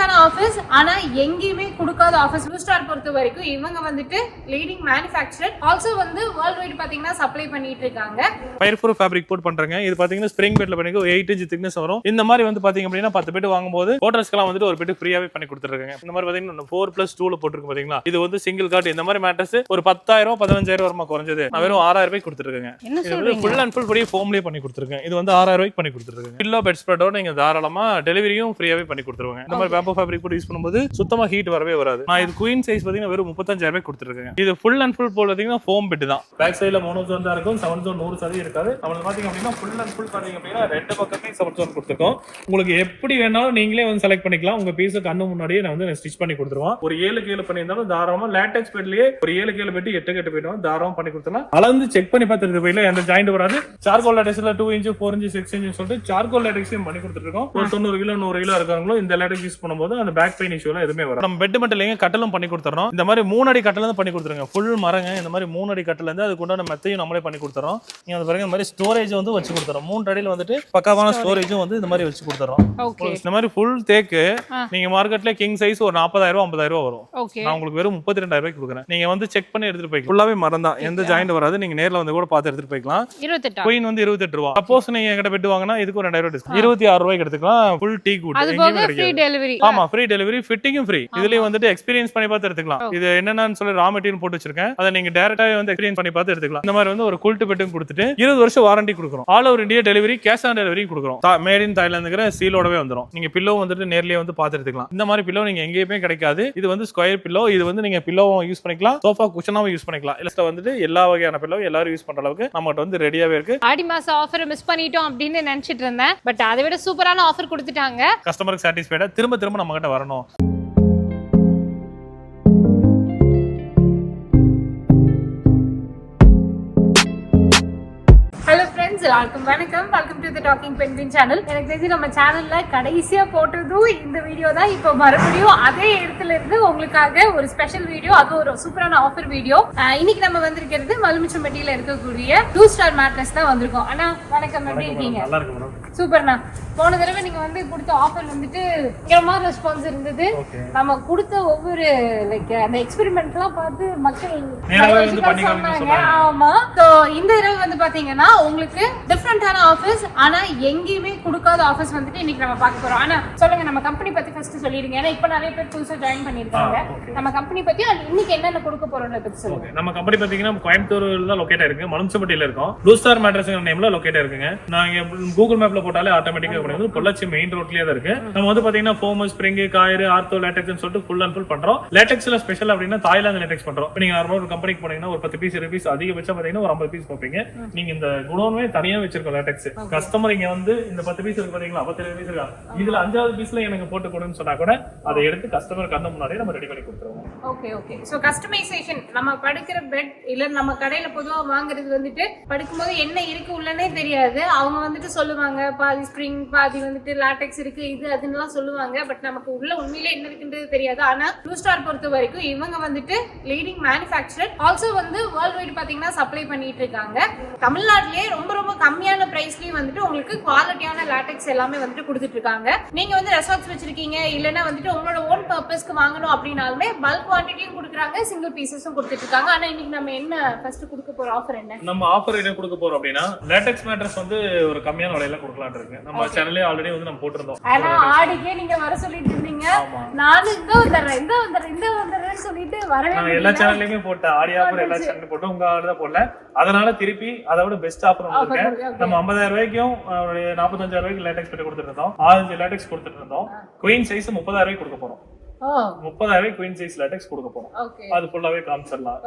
டிஃபரெண்டான offers, ஆனா எங்கேயுமே கொடுக்காத ஆஃபர்ஸ். ப்ளூ ஸ்டார் பொறுத்த வரைக்கும் இவங்க வந்துட்டு லீடிங் மேனுஃபேக்சரர், ஆல்சோ வந்து வேர்ல்ட் வைட் பாத்தீங்கன்னா சப்ளை பண்ணிட்டு இருக்காங்க. ஃபயர் ப்ரூஃப் ஃபேப்ரிக் போட் பண்றாங்க. இது பாத்தீங்கன்னா ஸ்ப்ரிங் பெட்ல பண்ணி 8 இன்ச் திக்னஸ் வரும். இந்த மாதிரி வந்து பாத்தீங்க அப்படின்னா 10 பெட் வாங்கும்போது ஹோட்டல்ஸ்க்குலாம் வந்துட்டு ஒரு பெட் ஃப்ரீயாவே பண்ணி கொடுத்துருக்காங்க. இந்த மாதிரி பாத்தீங்கன்னா 4+2ல போட்டுருக்கு பாத்தீங்களா. இது வந்து சிங்கிள் காட். இந்த மாதிரி மேட்ரஸ் ஒரு 10,000 15,000 வருமா குறைஞ்சது. நான் வெறும் 6,000 ரூபாய்க்கு கொடுத்துருக்கேன். இது ஃபுல் அண்ட் ஃபுல் ஃப்ரீ ஃபோம்லயே பண்ணி கொடுத்துருக்கேன். இது வந்து 6,000 ரூபாய்க்கு பண்ணி கொடுத்துருக்காங்க. பில்லோ பெட் ஸ்ப்ரெடோட நீங்க தாராளமா டெலிவரியும் ஃப்ரீயாவே பண்ணி கொடுத்துருவாங்க. இந்த மாதிரி பேம்போ ஃபேப்ரிக் போட்டு யூஸ் பண்ணும்போது சுத்தமா ஹீட் வரவே வராது. நான் இது குயின் சைஸ் பாத்தீங்கன்னா வெறும் 35,000 ரூபாய்க்கு கொடுத்துருக்கேன். இது ஃபுல் அண்ட் ஃபுல் பாத்தீங்கன்னா ஃபோம் பெட் தான். பேக் சைடுல மோனோசோன் தான் இருக்கும். 7 ஜோன் 100% இருக்காது. நம்மளுக்கு பாத்தீங்க அப்படின்னா ஃபுல் அண்ட் ஃபுல் பாத்தீங்க அப்படின்னா ரெண்டு பக்கமே 7 ஜோன் கொடுத்துருக்கோம். உங்களுக்கு எப்படி வேணாலும் நீங்களே வந்து செலக்ட் பண்ணிக்கலாம். உங்க பீஸ் கண்ணு முன்னாடியே நான் வந்து ஸ்டிச் பண்ணி கொடுத்துருவோம். ஒரு 7 கேல பண்ணியிருந்தாலும் தாராளமா லேட்டெக்ஸ் பெட்லயே ஒரு 7 கேல பெட் 8 கட்டு போயிடும். தாராளமா பண்ணி கொடுத்தலாம். அளந்து செக் பண்ணி பார்த்துட்டு போயில எந்த ஜாயிண்ட் வராது. சார்கோல் லேட்டெக்ஸ்ல 2 இன்ச் 4 இன்ச் 6 இன்ச் சொல்லிட்டு சார்கோல் லேட்டெக்ஸையும் பண்ணி கொடுத்துருக்கோம். ஒரு 90 கிலோ 100 கிலோ இருக்காங்களோ இந்த லேட்டெக்ஸ் யூஸ் பண்ணும்போது அந்த பேக் பெயின் இஷ்யூ எல்லாம் எதுவுமே வரும். நம்ம பெட் மட்டும் இல்லைங்க, கட்டலும் பண்ணி கொடுத்துறோம். இந்த மாதிரி 3 அடி கட்டல இருந்து பண்ணி கொடுத்துருங்க. ஃபுல் மரங்க. இந்த மாதிரி 3 அடி கட்டல இருந்து அதுக்கு உண்டான மெத்தையும் நம்மளே பண்ணி கொடுத்துறோம். நீங்க அந்த பாருங்க இந்த மாதிரி ஸ்டோரேஜ் வந்து வச்சு கொடுத்துறோம். 3 அடியில வந்துட்டு பக்காவான ஸ்டோரேஜும் வந்து இந்த மாதிரி வச்சு கொடுத்துறோம். இந்த மாதிரி ஃபுல் தேக்கு நீங்க மார்க்கெட்ல கிங் சைஸ் ஒரு 40,000 50,000 வரும். நான் உங்களுக்கு வெறும் 32,000 ரூபாய்க்கு கொடுக்குறேன். நீங்க வந்து செக் பண்ணி எடுத்துட்டு போய்க்கலாம். ஃபுல்லாவே மரம் தான். எந்த ஜாயிண்ட் வராது. நீங்க நேர்ல வந்து கூட பார்த்து எடுத்துட்டு போய்க்கலாம். 28 குயின் வந்து 28 ரூபாய். சப்போஸ் நீங்க என்கிட்ட பெட் வாங்கினா இதுக்கு ஒரு 2,000 டிஸ்கவுண்ட் 26 ரூபாய்க்கு எடுத்துக்கலாம். Full tea good. Free delivery. ஆமா ஃப்ரீ டெலிவரி, ஃபிட்டிங்கும் ஃப்ரீ. இதுலயே வந்துட்டு எக்ஸ்பீரியன்ஸ் பண்ணி பார்த்து எடுத்துக்கலாம். இது என்னன்னு சொல்லி ரா மெட்டீரியல் போட்டு வச்சிருக்கேன். அதை நீங்க டைரக்டாவே வந்து எக்ஸ்பீரியன்ஸ் பண்ணி பார்த்து எடுத்துக்கலாம். இந்த மாதிரி வந்து ஒரு குல்ட் பெட்டும் கொடுத்துட்டு 20 வருஷம் வாரண்டி கொடுக்குறோம். All over India delivery, cash on delivery கொடுக்குறோம். மேட் இன் தாய்லாந்துங்கிற சீலோடவே வந்துரும். நீங்க பில்லோ வந்துட்டு நேர்லயே வந்து பார்த்து எடுத்துக்கலாம். இந்த மாதிரி பில்லோ நீங்க எங்கேயுமே கிடைக்காது. இது வந்து ஸ்கொயர் பில்லோ. இது வந்து நீங்க பில்லோவும் யூஸ் பண்ணிக்கலாம், சோஃபா குஷனாவும் யூஸ் பண்ணிக்கலாம். இல்ல வந்துட்டு எல்லா வகையான பில்லோ எல்லாரும் யூஸ் பண்ற அளவுக்கு நம்மகிட்ட வந்து ரெடியாவே இருக்கு. ஆடி மாச ஆஃபர் மிஸ் பண்ணிட்டோம் அப்படின்னு நினைச்சிட்டு இருந்தேன். பட் அதை விட சூப்பரான ஆஃபர் கொடுத்துட்டாங்க. கஸ்டமருக்கு சாட்டிஸ்ஃபைடா திரும்ப திரும்ப நம்ம கிட்ட வரணும். எல்லாருக்கும் வணக்கம். Welcome to the docking penguin channel. எனக்கு தெரிஞ்சு நம்ம சேனல்ல கடைசியா போட்டதும் இந்த வீடியோ தான். இப்போ மறுபடியும் அதே இடத்துல இருந்து உங்களுக்காக ஒரு ஸ்பெஷல் வீடியோ, அது ஒரு சூப்பரான ஆஃபர் வீடியோ. இன்னைக்கு நம்ம வந்திருக்கிறது மலுமிச்சம்பட்டியில இருக்கக்கூடிய 2 ஸ்டார் மேட்ரஸ் தான் வந்திருக்கோம். அண்ணா வணக்கம், எப்படி இருக்கீங்க? நல்லா இருக்கு மேடம். சூப்பர்ண்ணா. போன தடவை நீங்க வந்து கொடுத்த ஆஃபர் வந்துட்டு பயங்கரமான ரெஸ்பான்ஸ் இருந்தது. நம்ம கொடுத்த ஒவ்வொரு லைக் அந்த எக்ஸ்பெரிமெண்ட்லாம் பார்த்து மக்கள் சொன்னாங்க. ஆமா. சோ இந்த தடவை வந்து பாத்தீங்கன்னா உங்களுக்கு டிஃபரெண்டான ஆஃபர்ஸ், ஆனா எங்கேயுமே கொடுக்காத ஆஃபர்ஸ் வந்துட்டு இன்னைக்கு நம்ம பார்க்க போறோம். ஆனா சொல்லுங்க, நம்ம கம்பெனி பத்தி ஃபர்ஸ்ட் சொல்லிடுங்க. ஏன்னா இப்ப நிறைய பேர் புதுசா ஜாயின் பண்ணிருக்காங்க. நம்ம கம்பெனி பத்தி இன்னைக்கு என்னென்ன கொடுக்க போறோம்னு பத்தி சொல்லுங்க. நம்ம கம்பெனி பாத்தீங்கன்னா கோயம்புத்தூர்ல தான் லொகேட் ஆயிருக்கு. மலுமிச்சம்பட்டியில இருக்கோம். ப்ளூ ஸ்டார் மேட்ரஸ்ங்கிற நேம்ல லொகேட் ஆயிருக்குங்க. நாங்க கூகுள் மேப்ல போட்டாலே ஆட்டோமேட்டிக்கா வந்து பொள்ளாச்சி மெயின் ரோட்லயே தான் இருக்கு. நம்ம வந்து பாத்தீங்கன்னா ஃபோம், ஸ்ப்ரிங், காயர், ஆர்த்தோ, லேட்டெக்ஸ்னு சொல்லிட்டு ஃபுல் அண்ட் ஃபுல் பண்றோம். லேட்டெக்ஸ்ல ஸ்பெஷல் அப்படின்னா தாய்லாந்து லேட்டெக்ஸ் பண்றோம். நீங்க நார்மலா ஒரு கம்பெனிக்கு போனீங்கன்னா ஒரு 10 பீஸ் 20 பீஸ் அதிகபட்சம் பாத்தீங்கன்னா ஒரு 50 பீஸ் பார்ப்பீங்க. நீங்க இந்த குடோன்வே தனியா வச்சிருக்கோம் லேட்டெக்ஸ். கஸ்டமர் இங்க வந்து இந்த 10 பீஸ் இருக்கு பாத்தீங்களா, 50 பீஸ் இருக்கா, இதுல 5வது பீஸ்ல எனக்கு போட்டு கொடுன்னு சொன்னா கூட அதை எடுத்து கஸ்டமர் கண்ணு முன்னாடியே நம்ம ரெடி பண்ணி கொடுத்துருவோம். Okay okay. சோ கஸ்டமைசேஷன், நம்ம படுக்கிற பெட் இல்ல நம்ம கடையில பொதுவா வாங்குறது வந்துட்டு படுக்கும்போது என்ன இருக்கு உள்ளனே தெரியாது. அவங்க வந்துட்டு சொல்லுவாங்க பாதி ஸ்ப்ரிங் பாதி வந்துட்டு லேட்டெக்ஸ் இருக்கு இது அதுன்னு சொல்லுவாங்க. பட் நமக்கு உள்ள உண்மையிலே என்ன இருக்குன்றது தெரியாது. ஆனா ப்ளூ ஸ்டார் பொறுத்த வரைக்கும் இவங்க வந்துட்டு லீடிங் மேனுஃபேக்சரர், ஆல்சோ வந்து வேர்ல்ட் வைட் பாத்தீங்கன்னா சப்ளை பண்ணிட்டு இருக்காங்க. தமிழ்நாட்டிலேயே ரொம்ப ரொம்ப கம்மியான பிரைஸ்லயும் வந்துட்டு உங்களுக்கு குவாலிட்டியான லேட்டெக்ஸ் எல்லாமே வந்துட்டு கொடுத்துட்டு இருக்காங்க. நீங்க வந்து ரெசார்ட்ஸ் வச்சிருக்கீங்க இல்லைன்னா வந்துட்டு உங்களோட ஓன் பர்பஸ்க்கு வாங்கணும் அப்படின்னாலுமே பல்க் குவான்டிட்டியும் கொடுக்குறாங்க, சிங்கிள் பீசஸும் கொடுத்துட்டு இருக்காங்க. ஆனா இன்னைக்கு நம்ம என்ன ஃபர்ஸ்ட் கொடுக்க போற ஆஃபர் என்ன? நம்ம ஆஃபர் என்ன கொடுக்க போறோம் அப்படின்னா லேட்டெக்ஸ் மேட்ரஸ் வந்து ஒரு கம்மியான விலையில கொடுக்கலாம்னு இருக்கு. நம்ம சேனல்லே ஆல்ரெடி வந்து நம்ம போட்டுருந்தோம். ஆனா ஆடிக்கே நீங்க வர சொல்லிட்டு இருந்தீங்க. நானும் இந்த வந்துறேன்னு சொல்லிட்டு வரவே நான் எல்லா சேனல்லையுமே போட்டேன். ஆடி ஆஃபர் எல்லா சேனல்ல போட்டோம். உங்க ஆளு தான் போடல. அதனால திருப்பி அதோட பெஸ்ட் ஆஃபர் உங்களுக்கு நம்ம 50,000 ரூபாய்க்கும் 45,000 ரூபாய்க்கு லேட்டெக்ஸ் பெட் கொடுத்துட்டு இருந்தோம். 6 லேட்டெக்ஸ் கொடுத்துட்டு இருந்தோம். குயின் சைஸ் 30,000 ரூபாய்க்கு கொடுக்க போறோம். 30,000 ரூபாய்க்கு குயின் சைஸ் லேட்டெக்ஸ் கொடுக்க போறோம். அது ஃபுல்லாவே காமிச்சிடலாம்.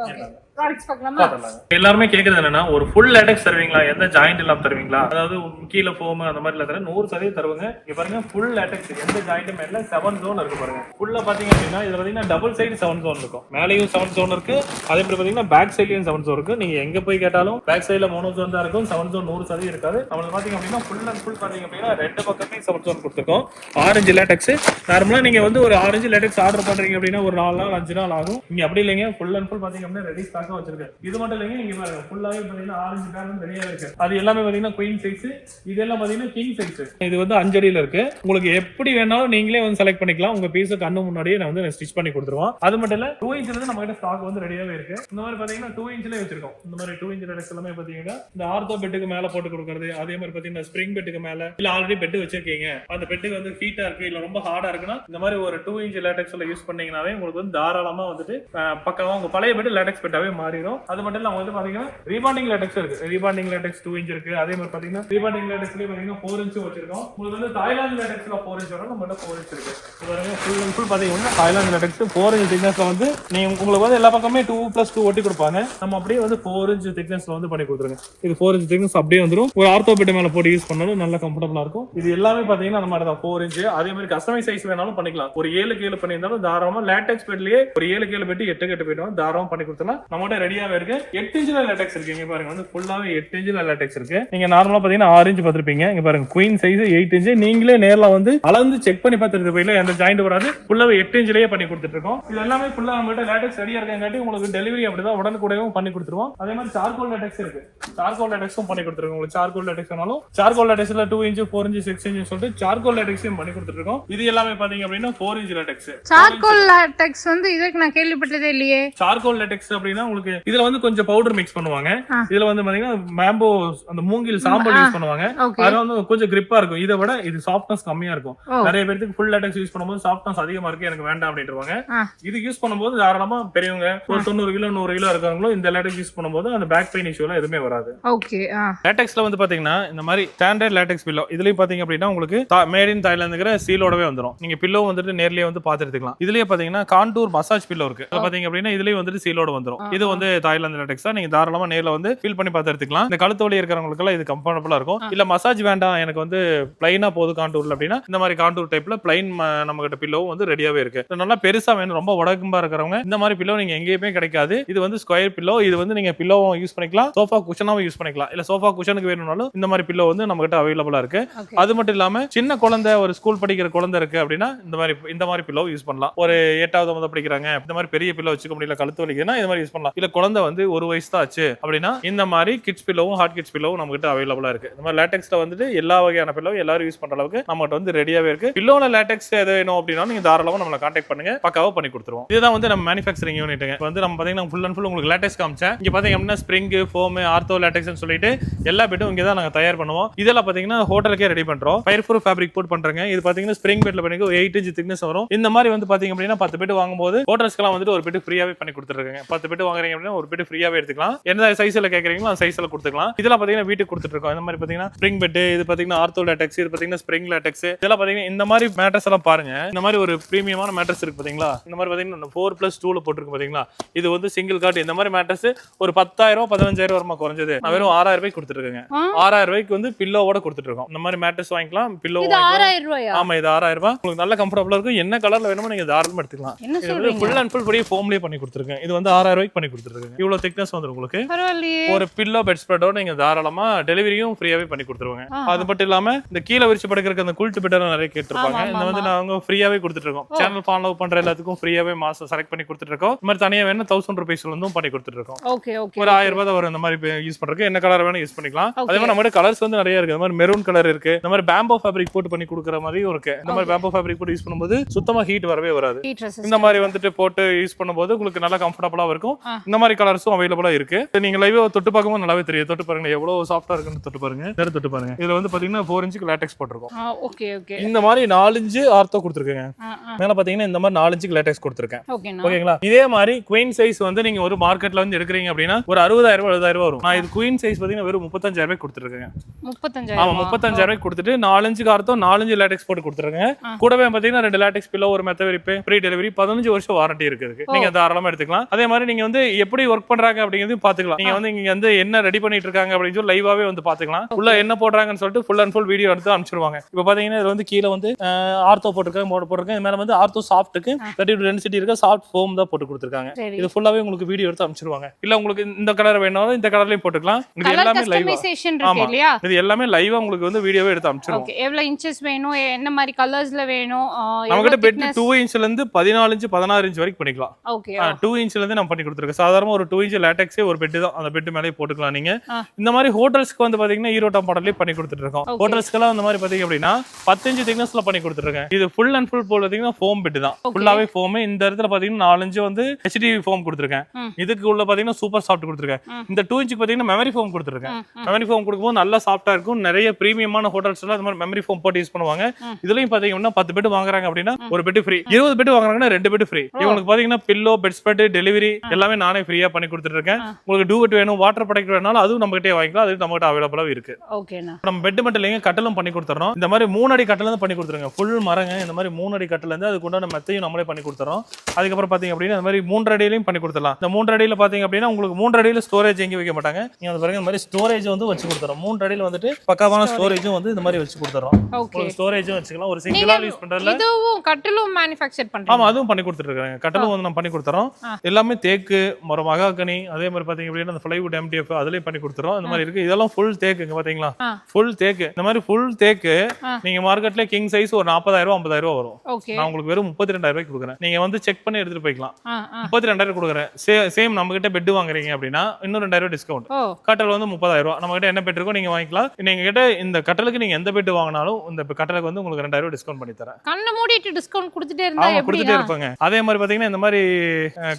எல்லாருமே கேக்குறது என்னன்னா ஒரு ஃபுல் லேட்டெக்ஸ் தருவீங்களா, எந்த ஜாயிண்ட் இல்லாம தருவீங்களா, அதாவது கீழே ஃபோம் அந்த மாதிரி இல்ல 100% தருவாங்க. இங்க பாருங்க ஃபுல் லேட்டெக்ஸ் எந்த ஜாயிண்ட்டும் இல்ல. 7 ஜோன் இருக்கு பாருங்க. ஃபுல்லா பாத்தீங்க அப்படின்னா இதுல பாத்தீங்கன்னா டபுள் சைடு 7 ஜோன் இருக்கும். மேலேயும் 7 ஜோன் இருக்கு. அதே மாதிரி பாத்தீங்கன்னா பேக் சைட்லயும் 7 ஜோன் இருக்கு. நீங்க எங்க போய் கேட்டாலும் பேக் சைடுல மோனோ ஜோன் தான் இருக்கும். 7 ஜோன் 100% இருக்காது. நம்மளுக்கு பாத்தீங்க அப்படின்னா ஃபுல் அண்ட் ஃபுல் பாத்தீங்க அப்படின்னா ரெண்டு பக்கமே 7 ஜோன் கொடுத்துருக்கோம். ஆரஞ்சு லேட்டெக்ஸ் நார்மலா நீங்க வந்து ஒரு ஆரஞ்சு லேட்டெக்ஸ் ஆர்டர் பண்றீங்க அப்படின்னா ஒரு 4 நாள் 5 நாள் ஆகும். நீங்க அப்படி இல்லைங்க, ஃபுல் அண்ட் ஃபுல் பாத்தீங்க அப்படின்னா ரெடி ஸ்டாக் ஸ்டாக்கா வச்சிருக்கேன். இது மட்டும் இல்லைங்க, இங்க பாருங்க ஃபுல்லாவே பாத்தீங்கன்னா ஆரஞ்சு பேனல் ரெடியா இருக்கு. அது எல்லாமே பாத்தீங்கன்னா குயின் சைஸ், இதெல்லாம் பாத்தீங்கன்னா கிங் சைஸ். இது வந்து 5 அடியில இருக்கு. உங்களுக்கு எப்படி வேணாலும் நீங்களே வந்து செலக்ட் பண்ணிக்கலாம். உங்க பீஸ் கண்ணு முன்னாடியே நான் வந்து ஸ்டிச் பண்ணி கொடுத்துருவோம். அது மட்டும் இல்ல 2 இன்ச்ல இருந்து நம்ம கிட்ட ஸ்டாக் வந்து ரெடியாவே இருக்கு. இந்த மாதிரி பாத்தீங்கன்னா 2 இன்ச்லயே வச்சிருக்கோம். இந்த மாதிரி 2 இன்ச் லேடெக்ஸ் எல்லாமே பாத்தீங்கன்னா இந்த ஆர்த்தோ பெட்டுக்கு மேல போட்டு கொடுக்கறது, அதே மாதிரி பாத்தீங்கன்னா ஸ்ப்ரிங் பெட்டுக்கு மேல இல்ல ஆல்ரெடி பெட் வச்சிருக்கீங்க, அந்த பெட்டுக்கு வந்து ஹீட்டா இருக்கு இல்ல ரொம்ப ஹார்டா இருக்குன்னா இந்த மாதிரி ஒரு 2 இன்ச் லேடெக்ஸ்ல யூஸ் பண்ணீங்கன்னாவே உங்களுக்கு வந்து தாராளமா வந்துட்டு பக்கமா உங்க பழைய பெட் லேடெக்ஸ் பெட்டாவே மாறிடும். அது மட்டும் இல்ல வந்து பாத்தீங்கன்னா ரீபாண்டிங் லேடெக்ஸ் இருக்கு. ரீபாண்டிங் லேடெக்ஸ் 2 இன்ச் இருக்கு. அதே மாதிரி பாத்தீங்கன்னா ரீபாண்டிங் லேடெக்ஸ்லயே பாத்தீங்கன்னா 4 இன்ச் வச்சிருக்கோம். உங்களுக்கு வந்து தாய்லாந்து லேடெக்ஸ்ல 4 இன்ச் வரும், நம்ம 4 இன்ச் இருக்கு. ஃபுல் அண்ட் ஃபுல் பாத்தீங்கன்னா தாய்லாந்து லேடெக்ஸ் 4 இன்ச் திக்னஸ்ல வந்து நீங்க உங்களுக்கு வந்து எல்லா பக்கமே 2+2 ஒட்டி கொடுப்பாங்க. நம்ம அப்படியே வந்து 4 இன்ச் திக்னஸ்ல வந்து பண்ணி கொடுத்துருங்க. இது 4 இன்ச் திக்னஸ் அப்படியே வந்துரும். ஒரு ஆர்த்தோ பெட் மேல போட்டு யூஸ் பண்ணாலும் நல்லா கம்ஃபர்டபுளா இருக்கும். இது எல்லாமே பாத்தீங்கன்னா நம்ம தான் 4 இன்ச். அதே மாதிரி கஸ்டமைஸ் சைஸ் வேணாலும் பண்ணிக்கலாம். ஒரு 7 கேல பண்ணியிருந்தாலும் தாராளமா லேட்டெக்ஸ் பெட்லயே ஒரு 7 கேல பெட் 8 கட்டு பெட் தாராளமா பண்ணி கொடுத்தலாம். நம்மகிட்ட ரெடியாவே இருக்கு. 8 இன்ச்ல லேட்டெக்ஸ் இருக்கு. இங்க பாருங்க வந்து ஃபுல்லாவே 8 இன்ச்ல லேட்டெக்ஸ் இருக்கு. நீங்க நார்மலா பாத்தீங்கன்னா 6 இன்ச் பார்த்திருப்பீங்க. இங்க பாருங்க குயின் சைஸ் 8 இன்ச். நீங்களே நேர்ல வந்து அளந்து செக் பண்ணி பார்த்துட்டு போயில எந்த ஜாயிண்ட் வராது. ஃபுல்லாவே 8 இன்ச்லயே பண்ணி கொடுத்துட்டு இருக்கோம். இது எல்லாமே ஃபுல்லா நம்மகிட்ட லேட்டெக்ஸ் ரெடியா இருக்கங்காட்டி உங்களுக்கு டெலிவரி அப்படிதான் உடனுக்குடனே பண்ணி கொடுத்துருவோம். அதே மாதிரி சார்கோல் லேட்டெக்ஸ் இருக்கு. சார்கோல் லேட்டெக்ஸும் பண்ணி கொடுத்துருக்கோம். உங்களுக்கு சார்கோல் லேட்டெக்ஸ் வேணாலும் சார்கோல் லேட்டெக்ஸ்ல 2 இன்ச் 4 இன்ச் 6 இன்ச் சொல்லிட்டு சார்கோல் லேட்டெக்ஸையும் பண்ணி கொடுத்துட்டு இருக்கோம். இது எல்லாமே பாத்தீங்க அப்படின்னா 4 இன்ச் லேட்டெக்ஸ். சார்கோல் லேட்டெக்ஸ் வந்து இதுக்கு நான் கேள்விப்பட்டதே இல்லையே. சார்கோல் லேட்டெக்ஸ் அப்படின்னா உங்களுக்கு இதுல வந்து கொஞ்சம் பவுடர் மிக்ஸ் பண்ணுவாங்க. இதுல வந்து பாத்தீங்கன்னா மேம்போ அந்த மூங்கில் சாம்பல் யூஸ் பண்ணுவாங்க. அது வந்து கொஞ்சம் கிரிப்பா இருக்கும். இதை விட இது சாஃப்ட்னஸ் கம்மியா இருக்கும். நிறைய பேருக்கு ஃபுல் லேட்டெக்ஸ் யூஸ் பண்ணும்போது சாஃப்ட்னஸ் அதிகமா இருக்கு, எனக்கு வேண்டாம் அப்படின்ட்டுவாங்க. இது யூஸ் பண்ணும்போது தாராளமா பெரியவங்க ஒரு 90 கிலோ 100 கிலோ இருக்கிறவங்களும் இந்த லேட்டெக்ஸ் யூஸ் பண்ணும்போது அந்த பேக் பெயின் இஷ்யூ எல்லாம் எதுவுமே வராது. ஓகே. லேட்டெக்ஸ்ல வந்து பாத்தீங்கன்னா இந்த மாதிரி ஸ்டாண்டர்ட் லேட்டெக்ஸ் பில்லோ இதுலயும் பாத்தீங்க அப்படின்னா உங்களுக்கு மேட் இன் தாய்லாந்துங்கிற சீலோடவே வந்துரும். நீங்க பில்லோ வந்துட்டு நேர்லயே வந்து பாத்துக்கலாம். இதுலயே பாத்தீங்கன்னா கான்டூர் மசாஜ் பில்லோ இருக்கு. அது பாத்தீங்க அப்படின்னா இதுலயும் வந்துட்டு சீலோட வந்துரும். இது வந்து தாய்லாந்து லேட்டெக்ஸ் தான். நீங்க தாராளமா நேர்ல வந்து ஃபீல் பண்ணி பாத்துக்கலாம். இந்த கழுத்து வலி இருக்கிறவங்களுக்கு எல்லாம் இது கம்ஃபர்டபுளா இருக்கும். இல்ல மசாஜ் வேண்டாம் எனக்கு வந்து பிளைனா போது கான்டூர்ல அப்படின்னா இந்த மாதிரி கான்டூர் டைப்ல பிளைன் நம்ம கிட்ட பில்லோ வந்து ரெடியாவே இருக்கு. நல்லா பெருசா வேணும் ரொம்ப உடம்பா இருக்கிறவங்க இந்த மாதிரி பில்லோ நீங்க எங்கேயுமே கிடைக்காது. இது வந்து ஸ்கொயர் பில்லோ. இது வந்து நீங்க பில்லோவும் யூஸ் பண்ணிக்கலாம், சோஃபா குஷனாவும் யூஸ் பண்ணிக்கலாம். இல்ல சோஃபா குஷனுக்கு வேணும்னாலும் இந்த மாதிரி பில்லோ வந்து நம்ம கிட்ட அவைலபிளா இருக்கு. அது மட்டும் இல்லாம சின்ன குழந்தை ஒரு ஸ்கூல் படிக்கிற குழந்தை இருக்கு அப்படின்னா இந்த மாதிரி பில்லோ யூஸ் பண்ணலாம். ஒரு 8வது 9வது படிக்கிறாங்க இந்த மாதிரி பெரிய பில்லோ வச்சுக்க முடியல கழுத்து வலிக்குதுன்னா இந்த மாதிரி யூஸ் பண்ணலாம். இல்ல குழந்தை வந்து 1 வயசு தான் ஆச்சு அப்படின்னா இந்த மாதிரி கிட்ஸ் பில்லோவும் ஹாட் கிட்ஸ் பில்லோவும் நம்ம கிட்ட அவைலபிளா இருக்கு. இந்த மாதிரி லேட்டெக்ஸ்ல வந்துட்டு எல்லா வகையான பில்லோ எல்லாரும் யூஸ் பண்ற அளவுக்கு நம்ம கிட்ட வந்து ரெடியாவே இருக்கு. பில்லோல லேட்டெக்ஸ் எது வேணும் அப்படின்னா நீங்க தாராளமா நம்மள கான்டாக்ட் பண்ணுங்க, பக்காவா பண்ணி கொடுத்துருவோம். இதுதான் வந்து நம்ம மேனுஃபேக்சரிங் யூனிட்டுங்க. வந்து நம்ம பாத்தீங்கன்னா ஃபுல் அண்ட் ஃபுல் உங்களுக்கு லேட்டெக்ஸ் காமிச்சேன். இங்க பாத்தீங்க அப்படின்னா ஸ்ப்ரிங், ஃபோம், ஆர்த்தோ லேட்டெக்ஸ்னு சொல்லிட்டு எல்லா பெட்டும் இங்க தான் நாங்க தயார் பண்ணுவோம். இதெல்லாம் பாத்தீங்கன்னா ஹோட்டலுக்கே ரெடி பண்றோம். ஃபயர் ப்ரூஃப் ஃபேப்ரிக் போட் பண்றோங்க. இது பாத்தீங்கன்னா ஸ்ப்ரிங் பெட்ல பண்ணிக்கு 8 இன்ச் திக்னஸ் வரும். இந்த மாதிரி வந்து பாத்தீங்க அப்படின்னா 10 பெட் வாங்கும்போது ஹோட்டல்ஸ்க்குலாம் வந்துட்டு ஒரு பெட் ஃப்ரீயாவே பண்ணி கொடுத்துருக்காங்க. 10 பெட் வாங்குறீங்க அப்படின்னா ஒரு பெட் ஃப்ரீயாவே எடுத்துக்கலாம். எந்த சைஸ்ல கேக்குறீங்களோ அந்த சைஸ்ல கொடுத்துக்கலாம். இதெல்லாம் பாத்தீங்கன்னா வீட்டுக்கு கொடுத்துட்டு இருக்கோம். இந்த மாதிரி பாத்தீங்கன்னா ஸ்ப்ரிங் பெட், இது பாத்தீங்கன்னா ஆர்த்தோ லேட்டெக்ஸ், இது பாத்தீங்கன்னா ஸ்ப்ரிங் லேட்டெக்ஸ். இதெல்லாம் பாத்தீங்கன்னா இந்த மாதிரி மேட்ரஸ் எல்லாம் பாருங்க. இந்த மாதிரி ஒரு பிரீமியமான மேட்ரஸ் இருக்கு பாத்தீங்களா. இந்த மாதிரி பாத்தீங்கன்னா 4+2ல போட்டுருக்கு பாத்தீங்களா. இது வந்து சிங்கிள் காட். இந்த மாதிரி மேட்ரஸ் ஒரு 10,000 15,000 வருமா குறைஞ்சது. நான் வெறும் 6,000 ரூபாய்க்கு கொடுத்துட்டு இருக்கேன். 6,000 ரூபாய்க்கு வந்து பில்லோவோட கொடுத்துட்டு இருக்கோம். இந்த மாதிரி மேட்ரஸ் வாங்கிக்கலாம், பில்லோ வாங்கிக்கலாம். 6,000 ரூபாயா? ஆமா இது 6,000 ரூபாய். உங்களுக்கு நல்ல கம்ஃபர்டபுளா இருக்கும். என்ன கலர்ல வேணுமோ நீங்க தாராளமா எடுத்துக்கலாம். இது ஃபுல் அண்ட் ஃபுல் படியே ஃபோம்லயே பண்ணி கொடுத்துருக்கேன். இது வந்து 6,000 ரூபாய்க்கு பண்ணி கொடுத்துருக்கேன். இவ்வளவு திக்னஸ் வந்து உங்களுக்கு ஒரு பில்லோ பெட் ஸ்ப்ரெடோட நீங்க தாராளமா டெலிவரியும் ஃப்ரீயாவே பண்ணி கொடுத்துருவாங்க. அது மட்டும் இல்லாம இந்த கீழே விரிச்சு படுக்கிறதுக்கு அந்த குல்ட் பெட் நிறைய கேட்டிருப்பாங்க. இந்த வந்து நாங்க ஃப்ரீயாவே கொடுத்துட்டு இருக்கோம். சேனல் ஃபாலோ பண்ற எல்லாத்துக்கும் ஃப்ரீயாவே மாசம் செலக்ட் பண்ணி கொடுத்துட்டு இருக்கோம். இந்த மாதிரி தனியா வேணும் 1000 ரூபாய்ஸ்ல இருந்தும் பண்ணி கொடுத்துட்டு இருக்கோம். ஒரு 1000 ரூபாய் தான் வரும். இந்த மாதிரி யூஸ் பண்றதுக்கு என்ன கலர் வேணும் யூஸ் பண்ணிக்கலாம். அதே மாதிரி நம்ம கலர்ஸ் வந்து நிறைய இருக்கு. இந்த மாதிரி மெரூன் கலர் இருக்கு. இந்த மாதிரி பேம்போ ஃபேப்ரிக் போட்டு பண்ணி கொடுக்குற மாதிரியும் இருக்கு. இந்த மாதிரி பேம்போ ஃபேப்ரிக் போட்டு யூஸ் பண்ணும்போது சுத்தமா ஹீட் வரவே வராது. இந்த மாதிரி வந்துட்டு போட்டு யூஸ் பண்ணும்போது உங்களுக்கு நல்லா கம்ஃபர்டபுளா இருக்கும். இந்த மாதிரி கலர்ஸும் அவைலபிளா இருக்கு. நீங்க லைவா தொட்டு பார்க்கும்போது நல்லாவே தெரியும். தொட்டு பாருங்க எவ்வளவு சாஃப்டா இருக்குன்னு தொட்டு பாருங்க. நேரா தொட்டு பாருங்க. இதுல வந்து பாத்தீங்கன்னா 4 இன்ச்சுக்கு லேட்டெக்ஸ் போட்டுருக்கோம். இந்த மாதிரி 4 இன்ச் ஆர்த்தோ கொடுத்துருக்கேங்க. மேல பாத்தீங்கன்னா இந்த மாதிரி 4 இன்ச்சுக்கு லேட்டெக்ஸ் கொடுத்துருக்கேன். ஓகேங்களா. இதே மாதிரி குயின் சைஸ் வந்து நீங்க ஒரு மார்க்கெட்ல வந்து எடுக்கிறீங்க அப்படின்னா ஒரு 60,000 70,000 வரும். நான் இது குயின் சைஸ் பாத்தீங்கன்னா வெறும் 35,000 ரூபாய் கொடுத்துருக்கேன். 35,000? ஆமா 35,000 ரூபாய் கொடுத்துட்டு 4 இன்ச்சுக்கு ஆர்த்தோ 4 இன்ச் லேட்டெக்ஸ் போட்டு கொடுத்துருக்கேன். கூடவே பாத்தீங்கன்னா 2 லேட்டெக்ஸ் பில்லோ, ஒரு மெத்த விரிப்பு, ஃப்ரீ டெலிவரி, 15 வருஷம் வாரண்டி இருக்கு. நீங்க தாராளமா எடுத்துக்கலாம். அதே மாதிரி நீங்க வந்து எப்படி ஒர்க் பண்றாங்க அப்படிங்கிறது பாத்துக்கலாம். நீங்க வந்து இங்க வந்து என்ன ரெடி பண்ணிட்டு இருக்காங்க அப்படின்னு சொல்லி லைவாவே வந்து பாத்துக்கலாம். உள்ள என்ன போடுறாங்கன்னு சொல்லிட்டு ஃபுல் அண்ட் ஃபுல் வீடியோ எடுத்து அனுப்பிச்சிருவாங்க. இப்போ பாத்தீங்கன்னா இது வந்து கீழே வந்து ஆர்த்தோ போட்டுருக்காங்க, மோட் போட்டுருக்காங்க. மேல வந்து ஆர்த்தோ சாஃப்ட்டுக்கு 32 டென்சிட்டி இருக்க சாஃப்ட் ஃபோம் தான் போட்டு கொடுத்துருக்காங்க. இது ஃபுல்லாவே உங்களுக்கு வீடியோ எடுத்து அனுப்பிச்சிருவாங்க. இல்ல உங்களுக்கு இந்த கலர் வேணாலும் இந்த கலர்லயும் போட்டுக்கலாம். இது எல்லாமே லைவா. ஆமா இது எல்லாமே லைவா உங்களுக்கு வந்து வீடியோவே எடுத்து அனுப்பிச்சிருவோம். ஓகே எவ்வளவு இன்ச்சஸ் வேணும், என்ன மாதிரி கலர்ஸ்ல வேணும், நம்ம கிட்ட பெட் 2 இன்ச்ல இருந்து 14 இன்ச் 16 இன்ச் வரைக்கும் பண்ணிக்கலாம். ஓகே 2 இன்ச்ல இருந்து நம்ம பண்ணி கொடுத்துருக்கோம். சாதாரண ஒரு 2 இன்ச் லேட்டெக்ஸே ஒரு பெட் தான், அந்த பெட் மேலே போட்டுக்கலாம் நீங்க. இந்த மாதிரி ஹோட்டல்ஸ்க்கு வந்து பாத்தீங்கன்னா ஈரோட்டா மாடல்லே பண்ணி கொடுத்துட்டு இருக்கோம். ஹோட்டல்ஸ்க்கெல்லாம் இந்த மாதிரி பாத்தீங்க அப்படின்னா 10 இன்ச் திக்னஸ்ல பண்ணி கொடுத்துருக்கேன். இது ஃபுல் அண்ட் ஃபுல் பாத்தீங்கன்னா ஃபோம் பெட் தான், ஃபுல்லாவே ஃபோம். இந்த இடத்துல பாத்தீங்கன்னா 4 இன்ச் வந்து HDF ஃபோம் கொடுத்துருக்கேன். இதுக்கு உள்ள பாத்தீங்கன்னா சூப்பர் சாஃப்ட் கொடுத்துருக்கேன். இந்த 2 இன்ச் பாத்தீங்கன்னா மெமரி ஃபோம் கொடுத்துருக்கேன். மெமரி ஃபோம் கொடுக்கும்போது நல்லா சாஃப்டா இருக்கும். நிறைய பிரீமியமான ஹோட்டல்ஸ் எல்லாம் இந்த மாதிரி மெமரி ஃபோம் போட்டு யூஸ் பண்ணுவாங்க. இதுலயும் பாத்தீங்கன்னா 10 பெட் வாங்குறாங்க அப்படின்னா ஒரு பெட் ஃப்ரீ, 20 பெட் வாங்குறாங்கன்னா 2 பெட் ஃப்ரீ. இவங்களுக்கு பாத்தீங்கன்னா பில்லோ, பெட் ஸ்ப்ரெட், டெலிவரி எல்லாமே நானே ஃப்ரீயா பண்ணி கொடுத்துட்டு இருக்கேன். உங்களுக்கு டூவெட் வேணும், வாட்டர் ப்ராடக்ட் வேணாலும் அதுவும் நம்ம கிட்டே வாங்கிக்கலாம். அது நம்ம கிட்ட அவைலபிளா இருக்கு. ஓகேண்ணா. நம்ம பெட் மட்டும் இல்லைங்க, கட்டலும் பண்ணி கொடுத்துறோம். இந்த மாதிரி 3 அடி கட்டல இருந்து பண்ணி கொடுத்துருங்க. ஃபுல் மரங்க, இந்த மாதிரி 3 அடி கட்டல இருந்து அதுக்கு உண்டான மெத்தையும் நம்மளே பண்ணி கொடுத்துறோம். அதுக்கப்புறம் பாத்தீங்க அப்படின்னா இந்த மாதிரி 3 அடியிலையும் பண்ணி கொடுத்துடலாம். இந்த 3 அடியில பாத்தீங்க அப்படின்னா உங்களுக்கு 3 அடியில ஸ்டோரேஜ் எங்கேயும் வைக்க மாட்டாங்க. நீங்க அந்த பாருங்க இந்த மாதிரி ஸ்டோரேஜ் வந்து வச்சு கொடுத்துறோம். 3 அடியில வந்துட்டு பக்காவான ஸ்டோரேஜும் வந்து இந்த மாதிரி வச்சு கொடுத்துறோம். உங்களுக்கு ஸ்டோரேஜும் வச்சுக்கலாம். ஒரு சிங்கிளா யூஸ் பண்றதுல இதுவும் கட்டலும் மேனுஃபேக்சர் பண்றோம். ஆமா, அதுவும் பண்ணி கொடுத்துட்டு இருக்காங்க. கட்டலும் வந்து நம்ம பண்ணி கொடுத்துறோம். எல்லாமே தேக்கு, மரம், மகாகனி, அதே மாதிரி பாத்தீங்க அப்படின்னா அந்த பிளைவுட் MDF அதுலயும் பண்ணி கொடுத்துறோம். இந்த மாதிரி இருக்கு. இதெல்லாம் ஃபுல் தேக்குங்க பாத்தீங்களா, ஃபுல் தேக்கு. இந்த மாதிரி ஃபுல் தேக்கு நீங்க மார்க்கெட்ல கிங் சைஸ் ஒரு 40,000 50,000 வரும். நான் உங்களுக்கு வெறும் 32,000 ரூபாய்க்கு கொடுக்குறேன். நீங்க வந்து செக் பண்ணி எடுத்துட்டு போய்க்கலாம். 32,000 கொடுக்குறேன். சேம் நம்ம கிட்ட பெட் வாங்குறீங்க அப்படின்னா இன்னும் 2,000 டிஸ்கவுண்ட். கட்டல் வந்து 30,000. நம்ம கிட்ட என்ன பெட் இருக்கோ நீங்க வாங்கிக்கலாம். நீங்க கிட்ட இந்த கட்டலுக்கு நீங்க எந்த பெட் வாங்கினாலும் இந்த கட்டலுக்கு வந்து உங்களுக்கு 2,000 டிஸ்கவுண்ட் பண்ணி தரேன். கண்ண மூடிட்டு டிஸ்கவுண்ட் கொடுத்துட்டே இருந்தா எப்படி கொடுத்துட்டே இருப்பாங்க. அதே மாதிரி பாத்தீங்கன்னா இந்த மாதிரி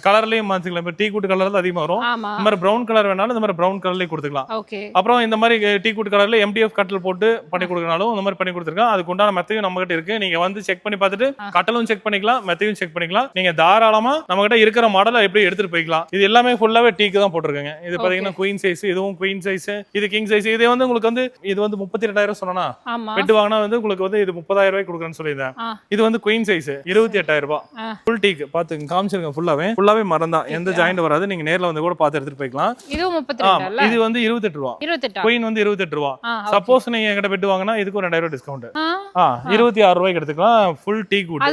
கலர்லயும் மாத்திக்கலாம். இப்ப டீ கூட் கலர்ல அதிகமா வரும். இந்த மாதிரி பிரவுன் கலர் வேணாலும் இந்த மாதிரி பிரவுன் கலர்லயே கொடுத்துக்கலாம். அப்புறம் இந்த மாதிரி டீ கூட் கலர்ல MDF கட்டல் போட்டு பண்ணி கொடுக்கனாலும் இந்த மாதிரி பண்ணி கொடுத்துருக்கோம். அதுக்கு உண்டான மெத்தையும் நம்ம கிட்ட இருக்கு. நீங்க வந்து செக் பண்ணி பார்த்துட்டு கட்டலும் செக் பண்ணிக்கலாம், மெத்தையும் செக் பண்ணிக்கலாம். நீங்க தாராளமா நம்ம கிட்ட இருக்கிற மாடலை எப்படி எடுத்துட்டு போய்க்கலாம். இது எல்லாமே ஃபுல்லாவே டீக்கு தான் போட்டிருக்காங்க. இது பாத்தீங்கன்னா குயின் சைஸ், இதுவும் குயின் சைஸ், இது கிங் சைஸ். இது வந்து உங்களுக்கு வந்து இது வந்து 32,000 சொன்னா பெட் வாங்கினா வந்து உங்களுக்கு வந்து இது 30,000 ரூபாய்க்கு கொடுக்குறேன்னு சொல்லியிருந்தேன். இது வந்து குயின் சைஸ் 28,000 ரூபாய். ஃபுல் டீக்கு பாத்து காமிச்சிருக்கேன். ஃபுல்லாவே மரம் தான், எந்த ஜாயிண்ட் வராது. நீங்க நேர்ல வந்து கூட பார்த்து எடுத்துட்டு போய்க்கலாம். இது 32. இது வந்து 28 ரூபாய். குயின் வந்து 28 ரூபாய். சப்போஸ் நீங்க என்கிட்ட பெட் வாங்கினா இதுக்கு 2,000 டிஸ்கவுண்ட். 26 ரூபாய்க்கு எடுத்துக்கலாம். Full tea good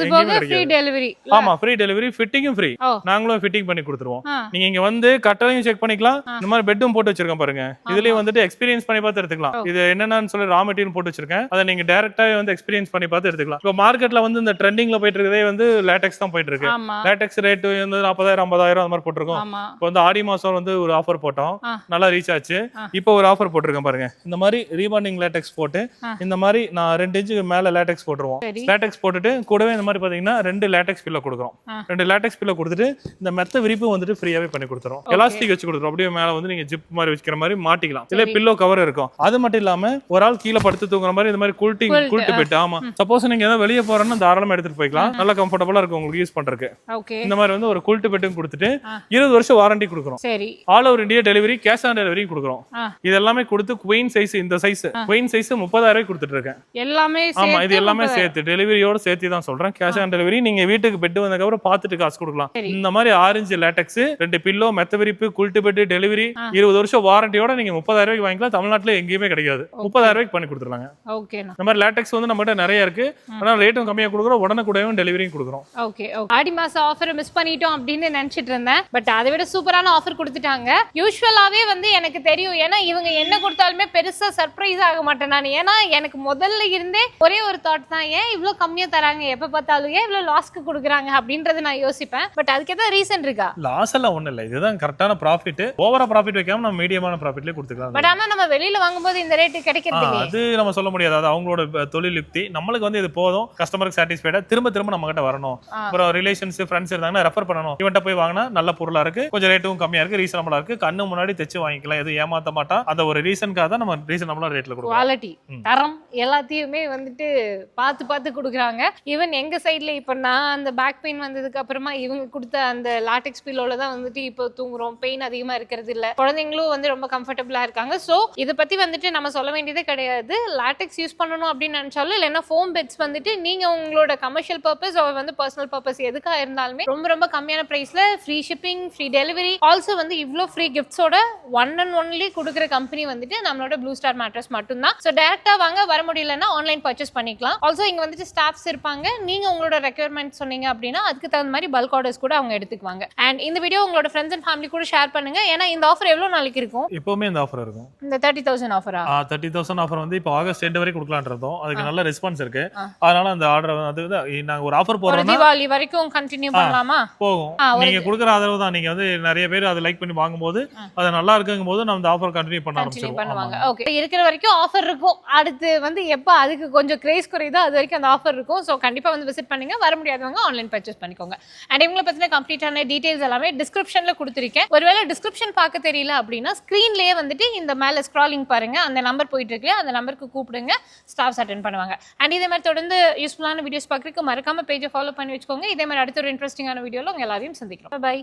free delivery. ஆமா, ஃப்ரீ டெலிவரி, ஃபிட்டிங்கும் ஃப்ரீ. நாங்களும் ஃபிட்டிங் பண்ணி கொடுத்துருவோம். நீங்க இங்க வந்து கட்டளையும் செக் பண்ணிக்கலாம். இந்த மாதிரி பெட்டும் போட்டு வச்சிருக்கேன் பாருங்க. இதுலயும் வந்துட்டு எக்ஸ்பீரியன்ஸ் பண்ணி பார்த்து எடுத்துக்கலாம். இது என்னன்னு சொல்லி ரா மெட்டீரியல் போட்டு வச்சிருக்கேன். அதை நீங்க டைரக்டா வந்து எக்ஸ்பீரியன்ஸ் பண்ணி பார்த்து எடுத்துக்கலாம். இப்போ மார்க்கெட்ல வந்து இந்த ட்ரெண்டிங்ல போயிட்டு இருக்கதே வந்து லேட்டெக்ஸ் தான் போயிட்டு இருக்கு. லேட்டெக்ஸ் ரேட் வந்து 40,000 50,000 அந்த மாதிரி போட்டிருக்கோம். இப்போ வந்து ஆடி மாசம் வந்து ஒரு ஆஃபர் போட்டோம், நல்லா ரீச் ஆச்சு. இப்போ ஒரு ஆஃபர் போட்டிருக்கேன் பாருங்க. இந்த மாதிரி ரீபாண்டிங் லேட்டெக்ஸ் போட்டு இந்த மாதிரி நான் 2 இன்ச்சுக்கு மேல லேட்டெக்ஸ் போட்டுருவோம். லேட்டெக்ஸ் போட்டுட்டு கூடவே இந்த மாதிரி பாத்தீங்கன்னா 2 லேட்டெக்ஸ் பில்லோ கொடுக்குறோம். 2 லேட்டெக்ஸ் பில்லோ கொடுத்துட்டு இந்த மெத்த விரிப்பு வந்துட்டு ஃப்ரீயாவே பண்ணி கொடுத்துறோம். எலாஸ்டிக் வச்சு கொடுத்துறோம். அப்படியே மேல வந்து நீங்க ஜிப் மாதிரி வச்சுக்கிற மாதிரி மாட்டிக்கலாம். இல்ல பில்லோ கவர் இருக்கும். அது மட்டும் இல்லாம ஒரு ஆள் கீழே படுத்து தூங்குற மாதிரி இந்த மாதிரி குல்ட் பெட். ஆமா, சப்போஸ் நீங்க ஏதாவது வெளியே போறோம்னா தாராளமா எடுத்துட்டு போய்க்கலாம். நல்லா கம்ஃபர்டபுளா இருக்கும் உங்களுக்கு யூஸ் பண்றதுக்கு. இந்த மாதிரி வந்து ஒரு குல்ட் பெட்டும் கொடுத்துட்டு 20 வருஷம் வாரண்டி கொடுக்குறோம். All over India delivery, cash on delivery கொடுக்குறோம். இது எல்லாமே கொடுத்து குயின் சைஸ், இந்த சைஸ் குயின் சைஸ் 30,000 ரூபாய்க்கு கொடுத்துட்டு இருக்கேன். எல்லாமே ஆமா, இது எல்லாமே சேர்த்து டெலிவரியோட சேர்த்து தான் சொல்றேன். Cash on delivery. நீங்க வீட்டுக்கு பெட் வந்ததுக்கு அப்புறம் பார்த்துட்டு காசு கொடுக்கலாம். இந்த மாதிரி ஆரஞ்சு லேட்டெக்ஸ், 2 பில்லோ, மெத்த விரிப்பு, குல்ட் பெட், டெலிவரி, 20 வருஷம் வாரண்டியோட நீங்க 30,000 ரூபாய்க்கு வாங்கிக்கலாம். தமிழ்நாட்டுல எங்கேயுமே கிடைக்காது. 30,000 ரூபாய்க்கு பண்ணி கொடுத்துருவாங்க. இந்த மாதிரி லேட்டெக்ஸ் வந்து நம்ம கிட்ட நிறைய இருக்கு. ஆனா ரேட்டும் கம்மியா கொடுக்குறோம், உடனுக்குடனும் டெலிவரியும் கொடுக்குறோம். ஆடி மாசம் ஆஃபர் மிஸ் பண்ணிட்டோம் அப்படின்னு நினைச்சிட்டு இருந்தேன். பட் அதை விட சூப்பரான ஆஃபர் கொடுத்துட்டாங்க. யூசுவலாவே வந்து எனக்கு தெரியும், ஏன்னா இவங்க என்ன கொடுத்தாலுமே பெருசா சர்ப்ரைஸ் ஆக மாட்டேன் நான். ஏன்னா எனக்கு முதல்ல இருந்தே ஒரே ஒரு தாட் தான், ஏன் இவ்வளவு கம்மியா தராங்க, எப்ப பார்த்தாலும் ஏன் இவ்வளவு லாஸ்க்கு கொடுக்குறாங்க அப்படின்றது நான் யோசிப்பேன். பட் அதுக்கு ஏதாவது ரீசன் இருக்கா? லாஸ் எல்லாம் ஒண்ணு இல்ல, இதுதான் கரெக்டான ப்ராஃபிட். ஓவரா ப்ராஃபிட் வைக்காம நம்ம மீடியமான ப்ராஃபிட்லயே கொடுத்துக்கலாம். பட் ஆனா நம்ம வெளியில வாங்கும்போது இந்த ரேட் கிடைக்கிறது இல்ல. அது நம்ம சொல்ல முடியாது, அது அவங்களோட தொழில் யுக்தி. நம்மளுக்கு வந்து இது போதும், கஸ்டமருக்கு சாட்டிஸ்ஃபைடா திரும்ப திரும்ப நம்ம கிட்ட வரணும். அப்புறம் ரிலேஷன்ஸ் ஃப்ரெண்ட்ஸ் இருந்தாங்கன்னா ரெஃபர் பண்ணணும். இவன்ட்ட போய் வாங்கினா நல்ல பொருளா இருக்கு, கொஞ்சம் ரேட்டும் கம்மியா இருக்கு, ரீசனபிளா இருக்கு, கண்ணு முன்னாடி தைச்சு வாங்கிக்கலாம், எதுவும் ஏமாத்த மாட்டான். அந்த ஒரு ரீசனுக்காக தான் நம்ம ரீசனபிளா ரேட்ல கொடுக்குறோம். குவாலிட்டி, தரம் எல்லாத்தையுமே வந்துட்டு பார்த்து பார்த்து கொடுக்குறாங்க. ஈவன் எங்க சைட்ல இப்ப நான் அந்த பேக் பெயின் வந்ததுக்கு அப்புறமா இவங்க கொடுத்த அந்த லாட்டெக்ஸ் பில்லோல தான் வந்துட்டு இப்போ தூங்குறோம். பெயின் அதிகமா இருக்கிறது இல்ல, குழந்தைங்களும் வந்து ரொம்ப கம்ஃபர்டபுளா இருக்காங்க. சோ இதை பத்தி வந்துட்டு நம்ம சொல்ல வேண்டியதே கிடையாது. லாட்டெக்ஸ் யூஸ் பண்ணணும் அப்படின்னு நினைச்சாலும் இல்லைன்னா ஃபோம் பெட்ஸ் வந்துட்டு நீங்க உங்களோட கமர்ஷியல் பர்பஸ் வந்து பர்சனல் பர்பஸ் எதுக்கா இருந்தாலுமே ரொம்ப ரொம்ப கம்மியான பிரைஸ்ல free shipping, free delivery, also வந்து இவ்ளோ ஃப்ரீ கிஃப்ட்ஸோட ஒன் அண்ட் ஒன்லி கொடுக்குற கம்பெனி வந்துட்டு நம்மளோட ப்ளூ ஸ்டார் மேட்ரஸ் மட்டும் தான். ஸோ டைரக்டா வாங்க, வர முடியலன்னா ஆன்லைன் பர்ச்சேஸ் பண்ணிக்கலாம். ஆல்சோ இங்க வந்துட்டு ஸ்டாஃப்ஸ் இருப்பாங்க. நீங்க உங்களோட ரெக்யர்மெண்ட் சொன்னீங்க அப்படின்னா அதுக்கு தகுந்த மாதிரி பல்க் ஆர்டர்ஸ் கூட அவங்க எடுத்துக்குவாங்க. அண்ட் இந்த வீடியோ உங்களோட ஃப்ரெண்ட்ஸ் அண்ட் ஃபேமிலி கூட ஷேர் பண்ணுங்க. ஏன்னா இந்த ஆஃபர் எவ்வளவு நாளைக்கு இருக்கும்? எப்பவுமே இந்த ஆஃபர் இருக்கும். இந்த 30,000 ஆஃபரா? 30,000 ஆஃபர் வந்து இப்போ ஆகஸ்ட் எண்ட் வரைக்கும் கொடுக்கலாம்னு இருந்தோம். அதுக்கு நல்ல ரெஸ்பான்ஸ் இருக்கு. அதனால அந்த ஆர்டர் அது நாங்க ஒரு ஆஃபர் போறோம்னா தீபாவளி வரைக்கும் கண்டினியூ பண்ணலாமா? போகும். நீங்க கொடுக்குற ஆதரவு தான். நீங்க வந்து நிறைய பேர் அதை லைக் பண்ணி வாங்கும்போது அது நல்லா இருக்குங்கும் போது நம்ம இந்த ஆஃபர் கண்டினியூ பண்ண பண்ணுவாங்க. ஆரம்பிச்சிருவோம். ஓகே, இருக்கிற வரைக்கும் ஆஃபர் இருக்கும். அடுத்து வந்து எப்போ அதுக்கு கொஞ்சம் கிரேஸ் குறையுதோ அது வரைக்கும் அந்த ஆஃபர் இருக்கும். ஸோ கண்டிப்பா வந்து விசிட் பண்ணுங்க. வர முடியாதவங்க ஆன்லைன் பர்ச்சேஸ் பண்ணிக்கோங்க. அண்ட் இவங்களை பத்தின கம்ப்ளீட்டான டீடைல்ஸ் எல்லாமே டிஸ்கிரிப்ஷன்ல கொடுத்துருக்கேன். ஒருவேளை டிஸ்கிரிப்ஷன் பார்க்க தெரியல அப்படின்னா ஸ்கிரீன்லயே வந்துட்டு இந்த மேல ஸ்க்ராலிங் பாருங்க, அந்த நம்பர் போயிட்டு இருக்கு, அந்த நம்பருக்கு கூப்பிடுங்க, ஸ்டாஃப்ஸ் அட்டென்ட் பண்ணுவாங்க. அண்ட் இதே மாதிரி தொடர்ந்து யூஸ்ஃபுல்லான வீடியோஸ் பார்க்கறதுக்கு மறக்காம பேஜை ஃபாலோ பண்ணி வச்சுக்கோங்க. இதே மாதிரி அடுத்த ஒரு இன்ட்ரெஸ்டிங்கான வீடியோல உங்க எல்லாரையும் சந்திக்கிறோம். பை.